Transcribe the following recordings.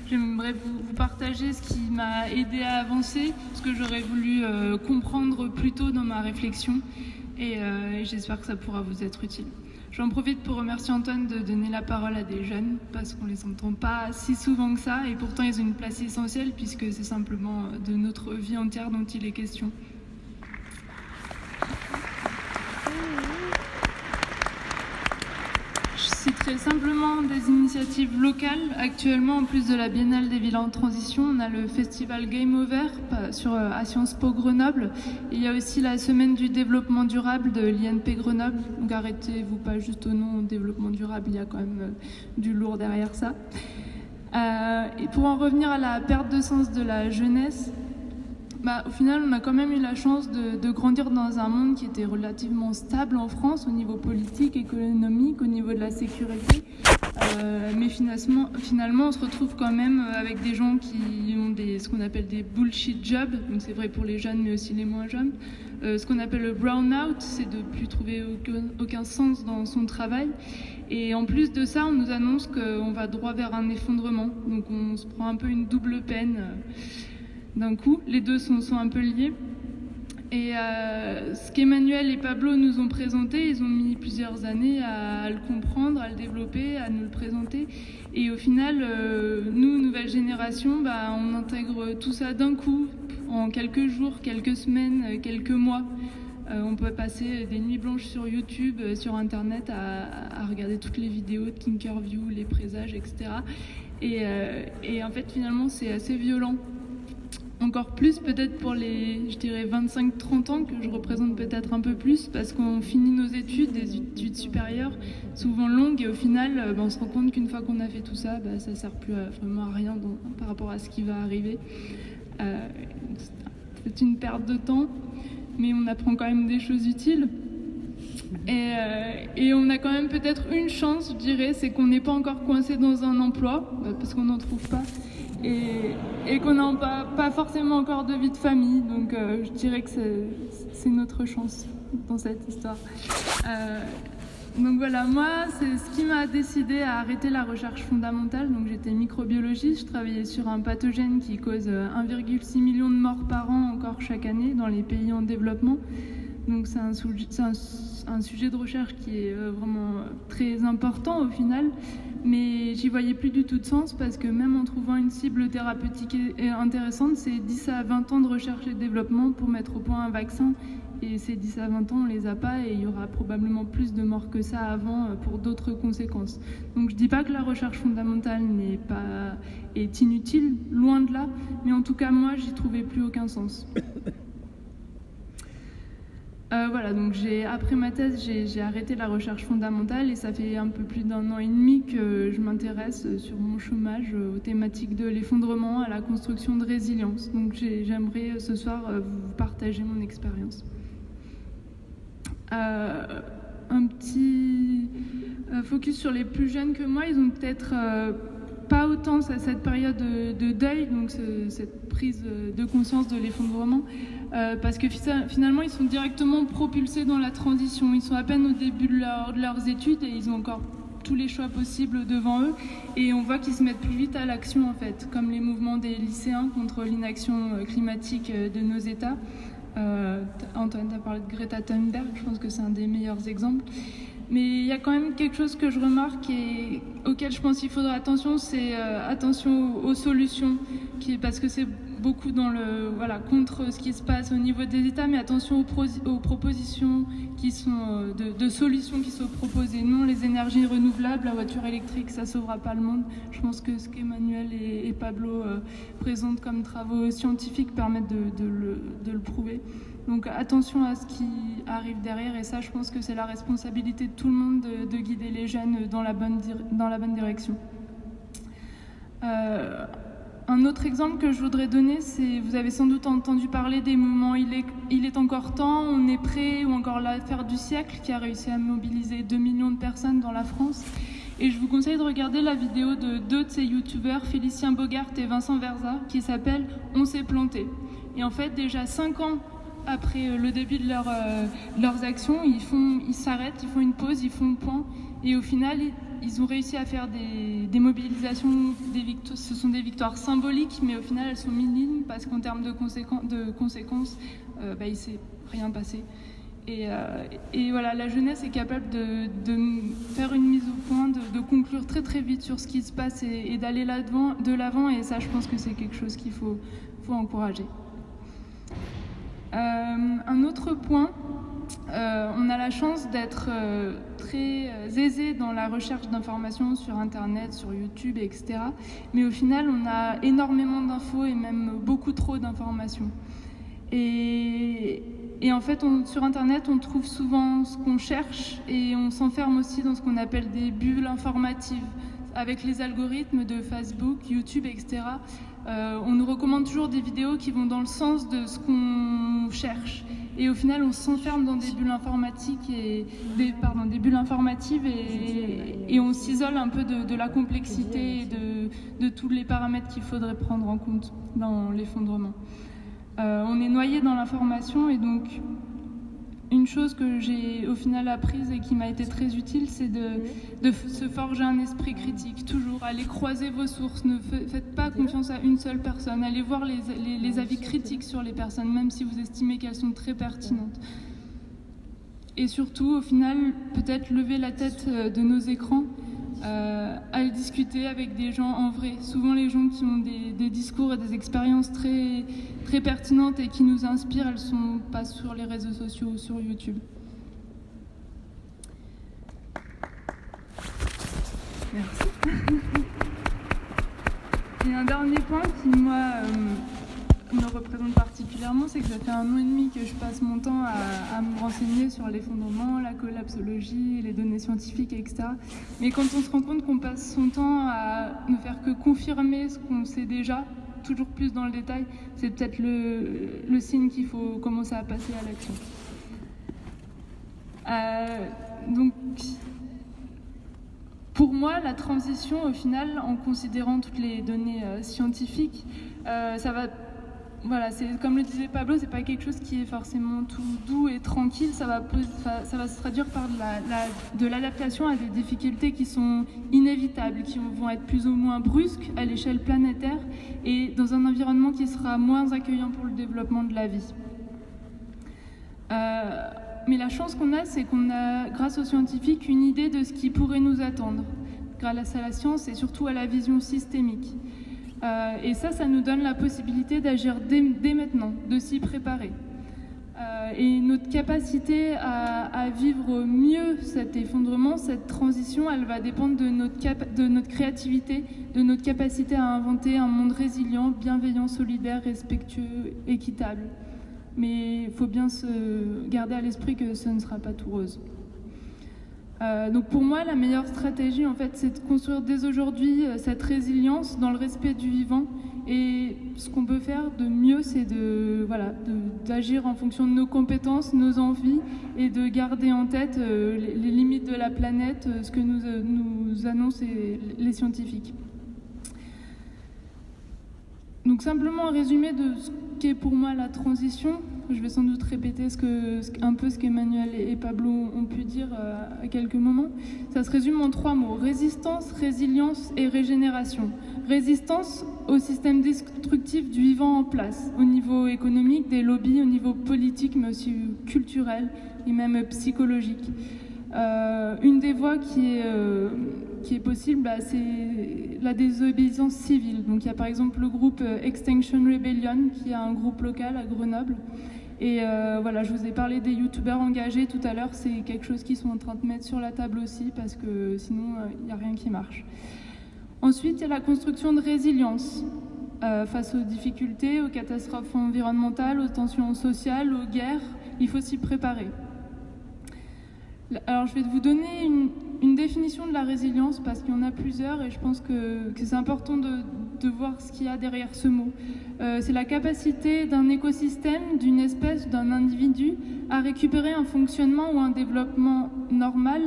J'aimerais vous partager ce qui m'a aidé à avancer, ce que j'aurais voulu comprendre plus tôt dans ma réflexion et j'espère que ça pourra vous être utile. J'en profite pour remercier Antoine de donner la parole à des jeunes parce qu'on les entend pas si souvent que ça et pourtant ils ont une place essentielle puisque c'est simplement de notre vie entière dont il est question. Je citerai simplement des initiatives locales. Actuellement, en plus de la Biennale des villes en transition, on a le festival Game Over à Sciences Po Grenoble. Il y a aussi la semaine du développement durable de l'INP Grenoble. Donc arrêtez-vous pas juste au nom développement durable, il y a quand même du lourd derrière ça. Et pour en revenir à la perte de sens de la jeunesse, au final, on a quand même eu la chance de grandir dans un monde qui était relativement stable en France au niveau politique, économique, au niveau de la sécurité. Mais finalement, on se retrouve quand même avec des gens qui ont ce qu'on appelle des bullshit jobs. Donc c'est vrai pour les jeunes, mais aussi les moins jeunes. Ce qu'on appelle le brown-out, c'est de ne plus trouver aucun sens dans son travail. Et en plus de ça, on nous annonce qu'on va droit vers un effondrement. Donc on se prend un peu une double peine. D'un coup, les deux sont un peu liés. Et ce qu'Emmanuel et Pablo nous ont présenté, ils ont mis plusieurs années à le comprendre, à le développer, à nous le présenter. Et au final, nous, nouvelle génération, on intègre tout ça d'un coup, en quelques jours, quelques semaines, quelques mois. On peut passer des nuits blanches sur YouTube, sur Internet, à regarder toutes les vidéos de Tinkerview, les présages, etc. Et en fait, finalement, c'est assez violent. Encore plus peut-être pour les, je dirais, 25-30 ans que je représente peut-être un peu plus parce qu'on finit nos études, des études supérieures, souvent longues, et au final, on se rend compte qu'une fois qu'on a fait tout ça, ça ne sert plus vraiment à rien par rapport à ce qui va arriver. C'est une perte de temps, mais on apprend quand même des choses utiles. Et on a quand même peut-être une chance, je dirais, c'est qu'on n'est pas encore coincé dans un emploi, parce qu'on n'en trouve pas. Et qu'on n'a pas forcément encore de vie de famille. Donc je dirais que c'est notre chance dans cette histoire. Donc voilà, moi, c'est ce qui m'a décidé à arrêter la recherche fondamentale. Donc j'étais microbiologiste, je travaillais sur un pathogène qui cause 1,6 million de morts par an encore chaque année dans les pays en développement. Donc c'est un sujet de recherche qui est vraiment très important au final, mais j'y voyais plus du tout de sens parce que même en trouvant une cible thérapeutique intéressante, c'est 10 à 20 ans de recherche et de développement pour mettre au point un vaccin, et ces 10 à 20 ans on les a pas et il y aura probablement plus de morts que ça avant pour d'autres conséquences. Donc je dis pas que la recherche fondamentale est inutile, loin de là, mais en tout cas moi j'y trouvais plus aucun sens. Voilà, donc après ma thèse, j'ai arrêté la recherche fondamentale et ça fait un peu plus d'1 an et demi que je m'intéresse sur mon chômage aux thématiques de l'effondrement, à la construction de résilience. Donc j'aimerais ce soir vous partager mon expérience. Un petit focus sur les plus jeunes que moi, ils ont peut-être pas autant cette période de deuil, donc cette prise de conscience de l'effondrement, parce que finalement ils sont directement propulsés dans la transition. Ils sont à peine au début de leurs études et ils ont encore tous les choix possibles devant eux, et on voit qu'ils se mettent plus vite à l'action en fait, comme les mouvements des lycéens contre l'inaction climatique de nos États. Antoine a parlé de Greta Thunberg, je pense que c'est un des meilleurs exemples. Mais il y a quand même quelque chose que je remarque et auquel je pense qu'il faudra attention, c'est attention aux solutions, parce que c'est beaucoup contre ce qui se passe au niveau des États, mais attention aux propositions qui sont de solutions qui sont proposées. Non, les énergies renouvelables, la voiture électrique, ça sauvera pas le monde. Je pense que ce qu'Emmanuel et Pablo présentent comme travaux scientifiques permettent de le prouver. Donc attention à ce qui arrive derrière, et ça je pense que c'est la responsabilité de tout le monde de guider les jeunes dans la bonne direction. Un autre exemple que je voudrais donner, c'est, vous avez sans doute entendu parler des mouvements Il est encore temps, On est prêt, ou encore l'affaire du siècle qui a réussi à mobiliser 2 millions de personnes dans la France. Et je vous conseille de regarder la vidéo de 2 de ces youtubeurs, Félicien Bogart et Vincent Verza, qui s'appelle « On s'est planté ». Et en fait, déjà 5 ans après le début de leurs actions, ils s'arrêtent, ils font une pause, ils font le point, et au final, ils ont réussi à faire des mobilisations, ce sont des victoires symboliques, mais au final, elles sont minimes parce qu'en termes de conséquences, il ne s'est rien passé. Et voilà, la jeunesse est capable de faire une mise au point, de conclure très très vite sur ce qui se passe et d'aller de l'avant, et ça, je pense que c'est quelque chose qu'il faut encourager. Un autre point, on a la chance d'être très aisé dans la recherche d'informations sur Internet, sur YouTube, etc. Mais au final, on a énormément d'infos et même beaucoup trop d'informations. Et en fait, sur Internet, on trouve souvent ce qu'on cherche et on s'enferme aussi dans ce qu'on appelle des bulles informatives. Avec les algorithmes de Facebook, YouTube, etc., on nous recommande toujours des vidéos qui vont dans le sens de ce qu'on cherche. Et au final, on s'enferme dans des bulles informatiques des bulles informatives et on s'isole un peu de la complexité et de tous les paramètres qu'il faudrait prendre en compte dans l'effondrement. On est noyé dans l'information, et donc une chose que j'ai au final apprise et qui m'a été très utile, c'est de se forger un esprit critique. Toujours, allez croiser vos sources, ne faites pas confiance à une seule personne, allez voir les avis critiques sur les personnes, même si vous estimez qu'elles sont très pertinentes. Et surtout, au final, peut-être lever la tête de nos écrans, aller discuter avec des gens en vrai. Souvent, les gens qui ont des discours et des expériences très, très pertinentes et qui nous inspirent, elles ne sont pas sur les réseaux sociaux ou sur YouTube. Merci. Et un dernier point qui, moi, me représente particulièrement, c'est que ça fait 1 an et demi que je passe mon temps à me renseigner sur l'effondrement, la collapsologie, les données scientifiques, etc. Mais quand on se rend compte qu'on passe son temps à ne faire que confirmer ce qu'on sait déjà, toujours plus dans le détail, c'est peut-être le signe qu'il faut commencer à passer à l'action. Donc, pour moi, la transition, au final, en considérant toutes les données scientifiques, ça va... Voilà, c'est comme le disait Pablo, c'est pas quelque chose qui est forcément tout doux et tranquille. Ça va se traduire par de l'adaptation à des difficultés qui sont inévitables, qui vont être plus ou moins brusques à l'échelle planétaire et dans un environnement qui sera moins accueillant pour le développement de la vie. Mais la chance qu'on a, c'est qu'on a, grâce aux scientifiques, une idée de ce qui pourrait nous attendre, grâce à la science et surtout à la vision systémique. Et ça nous donne la possibilité d'agir dès maintenant, de s'y préparer. Et notre capacité à vivre mieux cet effondrement, cette transition, elle va dépendre de notre créativité, de notre capacité à inventer un monde résilient, bienveillant, solidaire, respectueux, équitable. Mais il faut bien se garder à l'esprit que ce ne sera pas tout rose. Donc pour moi, la meilleure stratégie, en fait, c'est de construire dès aujourd'hui cette résilience dans le respect du vivant. Et ce qu'on peut faire de mieux, c'est d'agir en fonction de nos compétences, nos envies, et de garder en tête les limites de la planète, ce que nous annoncent les scientifiques. Donc simplement un résumé de ce qu'est pour moi la transition. Je vais sans doute répéter un peu ce qu'Emmanuel et Pablo ont pu dire à quelques moments. Ça se résume en 3 mots: résistance, résilience et régénération. Résistance au système destructif du vivant en place, au niveau économique, des lobbies, au niveau politique, mais aussi culturel et même psychologique. Une des voies qui est possible, c'est la désobéissance civile. Donc il y a par exemple le groupe Extinction Rebellion, qui est un groupe local à Grenoble. Et je vous ai parlé des youtubeurs engagés tout à l'heure, c'est quelque chose qu'ils sont en train de mettre sur la table aussi, parce que sinon il n'y a rien qui marche. Ensuite, il y a la construction de résilience face aux difficultés, aux catastrophes environnementales, aux tensions sociales, aux guerres. Il faut s'y préparer. Alors je vais vous donner une définition de la résilience parce qu'il y en a plusieurs et je pense que c'est important de voir ce qu'il y a derrière ce mot. C'est la capacité d'un écosystème, d'une espèce, d'un individu à récupérer un fonctionnement ou un développement normal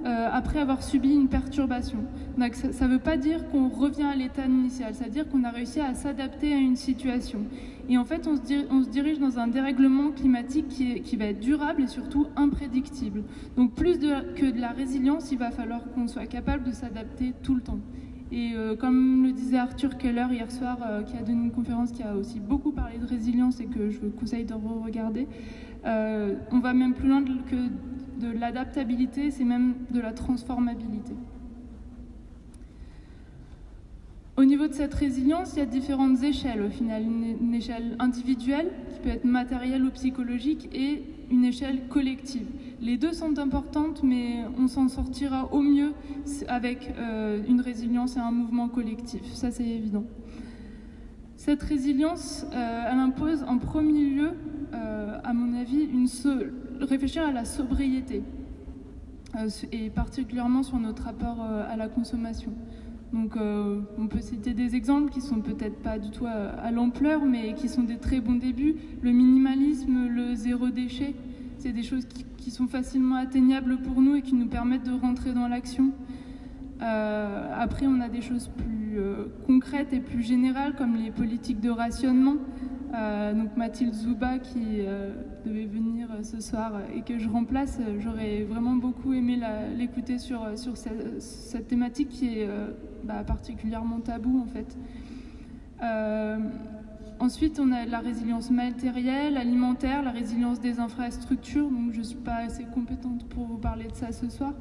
après avoir subi une perturbation. Donc ça ne veut pas dire qu'on revient à l'état initial, c'est-à-dire qu'on a réussi à s'adapter à une situation. Et en fait, on se dirige dans un dérèglement climatique qui va être durable et surtout imprédictible. Donc plus que de la résilience, il va falloir qu'on soit capable de s'adapter tout le temps. Et comme le disait Arthur Keller hier soir, qui a donné une conférence qui a aussi beaucoup parlé de résilience et que je vous conseille de re-regarder, on va même plus loin que de l'adaptabilité, c'est même de la transformabilité. Au niveau de cette résilience, il y a différentes échelles au final. Une échelle individuelle, qui peut être matérielle ou psychologique, et une échelle collective. Les deux sont importantes, mais on s'en sortira au mieux avec une résilience et un mouvement collectif. Ça, c'est évident. Cette résilience, elle impose en premier lieu, à mon avis, réfléchir à la sobriété, et particulièrement sur notre rapport à la consommation. Donc on peut citer des exemples qui sont peut-être pas du tout à l'ampleur, mais qui sont des très bons débuts. Le minimalisme, le zéro déchet, c'est des choses qui sont facilement atteignables pour nous et qui nous permettent de rentrer dans l'action. Après, on a des choses plus concrètes et plus générales, comme les politiques de rationnement. Donc Mathilde Zouba, qui devait venir ce soir et que je remplace, j'aurais vraiment beaucoup aimé l'écouter sur cette thématique qui est particulièrement taboue en fait. Ensuite, on a la résilience matérielle, alimentaire, la résilience des infrastructures. Donc, je ne suis pas assez compétente pour vous parler de ça ce soir.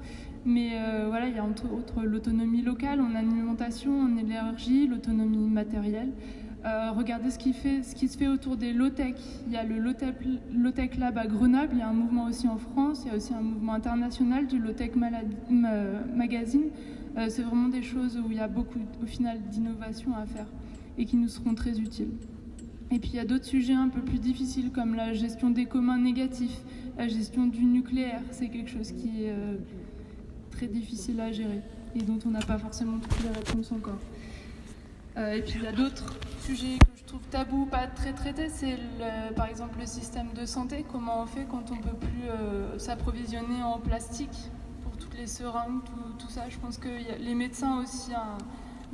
Mais voilà, il y a entre autres l'autonomie locale en alimentation, en énergie, l'autonomie matérielle. Regardez ce qui se fait autour des low-tech. Il y a le low-tech lab à Grenoble, il y a un mouvement aussi en France, il y a aussi un mouvement international du low-tech magazine. C'est vraiment des choses où il y a beaucoup, au final, d'innovation à faire et qui nous seront très utiles. Et puis il y a d'autres sujets un peu plus difficiles comme la gestion des communs négatifs, la gestion du nucléaire. C'est quelque chose qui est très difficile à gérer et dont on n'a pas forcément toutes les réponses encore. Et puis il y a d'autres sujets que je trouve tabous, pas très traités, c'est par exemple le système de santé. Comment on fait quand on ne peut plus s'approvisionner en plastique pour toutes les seringues, tout ça. Je pense que les médecins aussi ont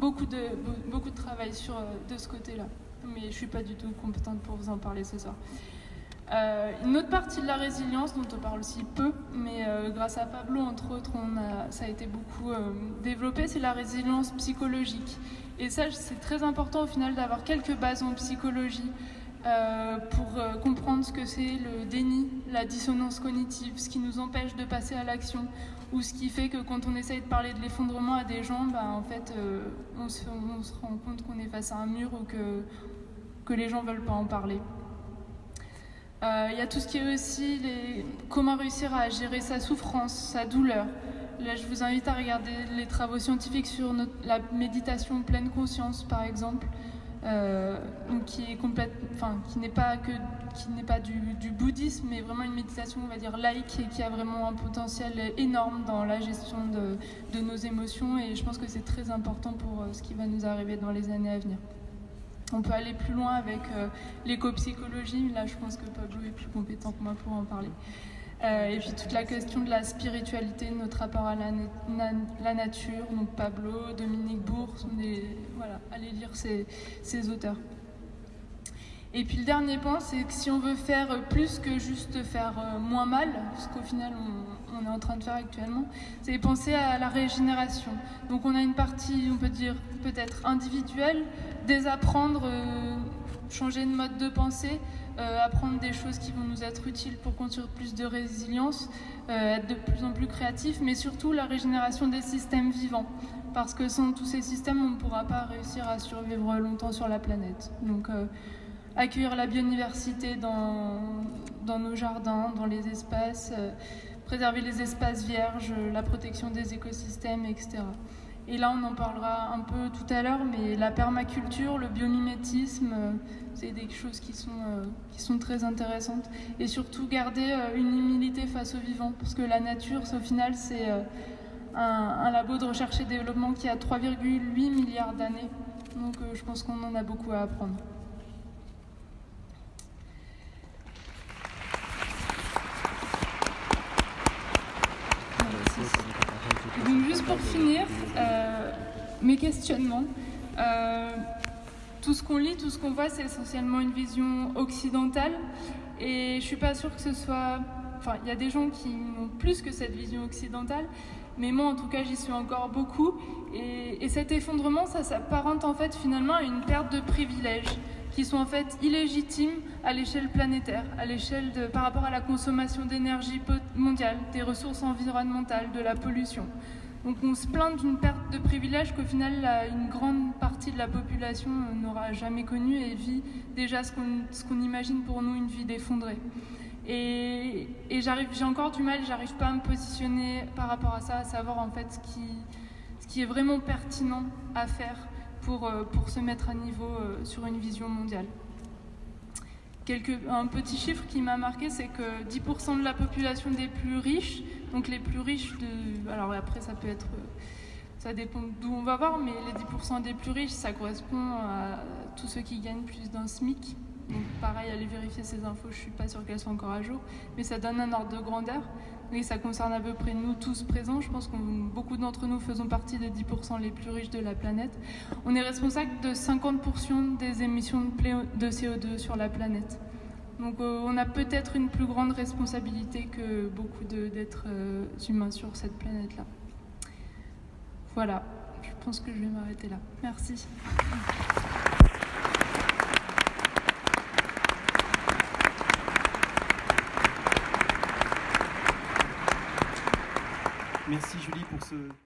beaucoup de travail de ce côté-là. Mais je ne suis pas du tout compétente pour vous en parler ce soir. Une autre partie de la résilience dont on parle aussi peu, mais grâce à Pablo, entre autres, ça a été beaucoup développé, c'est la résilience psychologique. Et ça, c'est très important au final d'avoir quelques bases en psychologie pour comprendre ce que c'est le déni, la dissonance cognitive, ce qui nous empêche de passer à l'action, ou ce qui fait que quand on essaye de parler de l'effondrement à des gens, en fait, on se rend compte qu'on est face à un mur ou que les gens ne veulent pas en parler. Il y a tout ce qui est aussi comment réussir à gérer sa souffrance, sa douleur. Là, je vous invite à regarder les travaux scientifiques sur la méditation pleine conscience, par exemple, qui n'est pas du bouddhisme, mais vraiment une méditation, on va dire, laïque et qui a vraiment un potentiel énorme dans la gestion de nos émotions. Et je pense que c'est très important pour ce qui va nous arriver dans les années à venir. On peut aller plus loin avec l'éco-psychologie. Là, je pense que Pablo est plus compétent que moi pour en parler. Et puis toute la question de la spiritualité, notre rapport à la nature. Donc Pablo, Dominique Bourg, voilà, allez lire ces auteurs. Et puis le dernier point, c'est que si on veut faire plus que juste faire moins mal, ce qu'au final on est en train de faire actuellement, c'est penser à la régénération. Donc on a une partie, on peut dire, peut-être individuelle, désapprendre, changer de mode de pensée, apprendre des choses qui vont nous être utiles pour construire plus de résilience, être de plus en plus créatif, mais surtout la régénération des systèmes vivants. Parce que sans tous ces systèmes, on ne pourra pas réussir à survivre longtemps sur la planète. Donc accueillir la biodiversité dans nos jardins, dans les espaces, préserver les espaces vierges, la protection des écosystèmes, etc. Et là, on en parlera un peu tout à l'heure, mais la permaculture, le biomimétisme, c'est des choses qui sont très intéressantes. Et surtout, garder une humilité face au vivant, parce que la nature, au final, c'est un labo de recherche et développement qui a 3,8 milliards d'années. Donc, je pense qu'on en a beaucoup à apprendre. Et donc juste pour finir, mes questionnements. Tout ce qu'on lit, tout ce qu'on voit, c'est essentiellement une vision occidentale. Et je suis pas sûre que ce soit... Enfin, il y a des gens qui ont plus que cette vision occidentale, mais moi, en tout cas, j'y suis encore beaucoup. Et cet effondrement, ça s'apparente en fait finalement à une perte de privilèges qui sont en fait illégitimes à l'échelle planétaire, à l'échelle par rapport à la consommation d'énergie mondiale, des ressources environnementales, de la pollution. Donc on se plaint d'une perte de privilèges qu'au final une grande partie de la population n'aura jamais connue et vit déjà ce qu'on imagine pour nous une vie d'effondrée. Et j'ai encore du mal, j'arrive pas à me positionner par rapport à ça, à savoir en fait ce qui est vraiment pertinent à faire pour se mettre à niveau sur une vision mondiale. Un petit chiffre qui m'a marqué, c'est que 10% de la population des plus riches, donc les plus riches alors après ça dépend d'où on va voir, mais les 10% des plus riches, ça correspond à tous ceux qui gagnent plus d'un SMIC. Donc pareil, allez vérifier ces infos, je suis pas sûre qu'elles soient encore à jour, mais ça donne un ordre de grandeur. Et ça concerne à peu près nous tous présents. Je pense que beaucoup d'entre nous faisons partie des 10% les plus riches de la planète. On est responsable de 50% des émissions de CO2 sur la planète. Donc on a peut-être une plus grande responsabilité que beaucoup d'êtres humains sur cette planète-là. Voilà, je pense que je vais m'arrêter là. Merci. Merci Julie pour ce...